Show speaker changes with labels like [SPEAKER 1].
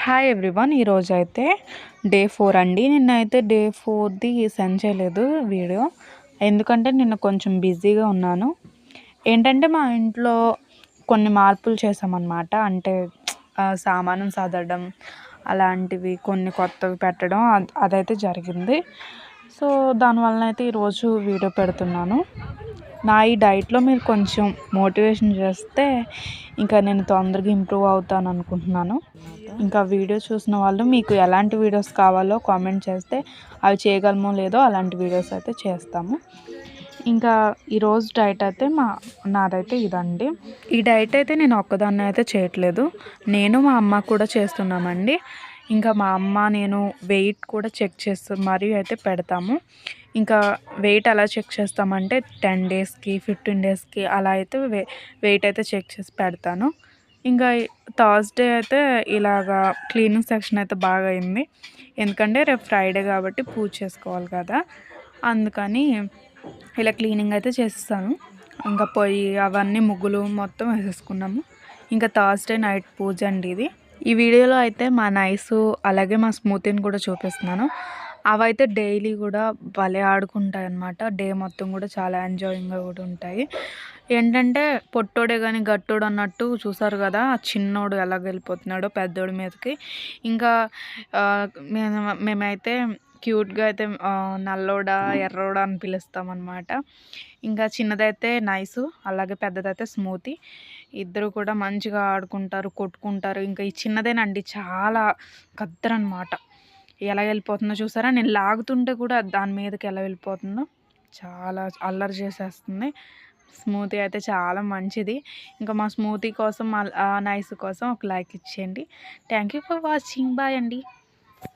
[SPEAKER 1] Hi everyone. ఈరోజైతే day 4 అండి. నిన్నైతే డే 4ది సెండ్ చేయలేదు వీడియో. ఎందుకంటే నిన్న కొంచెం బిజీగా ఉన్నాను. ఏంటంటే మా ఇంట్లో కొన్ని మార్పులు చేసామన్నమాట. అంటే సామాను సదరడం అలాంటివి కొన్ని కొత్తవి పెట్టడం అదైతే జరిగింది. సో దానివలన అయితే ఈరోజు వీడియో పెడుతున్నాను. నా ఈ డైట్లో మీరు కొంచెం మోటివేషన్ చేస్తే ఇంకా నేను తొందరగా ఇంప్రూవ్ అవుతాను అనుకుంటున్నాను. ఇంకా వీడియో చూసిన వాళ్ళు మీకు ఎలాంటి వీడియోస్ కావాలో కామెంట్ చేస్తే అవి చేయగలమో లేదో అలాంటి వీడియోస్ అయితే చేస్తాము. ఇంకా ఈరోజు డైట్ అయితే నాదైతే ఇదండి. ఈ డైట్ అయితే నేను ఒక్కదాన్ని అయితే చేయట్లేదు, నేను మా అమ్మ కూడా చేస్తున్నామండి. ఇంకా మా అమ్మ నేను వెయిట్ కూడా చెక్ చేస్తూ మరీ అయితే పెడతాము. ఇంకా వెయిట్ ఎలా చెక్ చేస్తామంటే 10 డేస్కి 15 డేస్కి అలా అయితే వెయిట్ అయితే చెక్ చేసి పెడతాను. ఇంకా థర్స్డే అయితే ఇలాగా క్లీనింగ్ సెక్షన్ అయితే బాగా అయింది. ఎందుకంటే రేపు ఫ్రైడే కాబట్టి పూజ చేసుకోవాలి కదా, అందుకని ఇలా క్లీనింగ్ అయితే చేస్తాను. ఇంకా పొయ్యి అవన్నీ ముగ్గులు మొత్తం వేసేసుకున్నాము. ఇంకా థర్స్డే నైట్ పూజ అండి ఇది. ఈ వీడియోలో అయితే మా నైసు అలాగే మా స్మూతీని కూడా చూపిస్తున్నాను. అవైతే డైలీ కూడా భలే ఆడుకుంటాయి అన్నమాట. డే మొత్తం కూడా చాలా ఎంజాయింగ్గా కూడా ఉంటాయి. ఏంటంటే పొట్టోడే కానీ గట్టోడు అన్నట్టు చూసారు కదా, చిన్నోడు ఎలా వెళ్ళిపోతున్నాడో పెద్దోడి మీదకి. ఇంకా మేమైతే క్యూట్గా అయితే నల్లోడా ఎర్రోడా అని పిలుస్తామన్నమాట. ఇంకా చిన్నదైతే నైసు అలాగే పెద్దదైతే స్మూతీ. ఇద్దరు కూడా మంచిగా ఆడుకుంటారు, కొట్టుకుంటారు. ఇంకా ఈ చిన్నదేనండి చాలా కద్దరనమాట. ఎలా వెళ్ళిపోతుందో చూసారా, నేను లాగుతుంటే కూడా దాని మీదకి ఎలా వెళ్ళిపోతుందో చాలా అల్లరి చేసేస్తుంది. స్మూతీ అయితే చాలా మంచిది. ఇంకా మా స్మూతీ కోసం నైస్ కోసం ఒక లైక్ ఇచ్చేయండి. Thank you for watching. Bye అండి.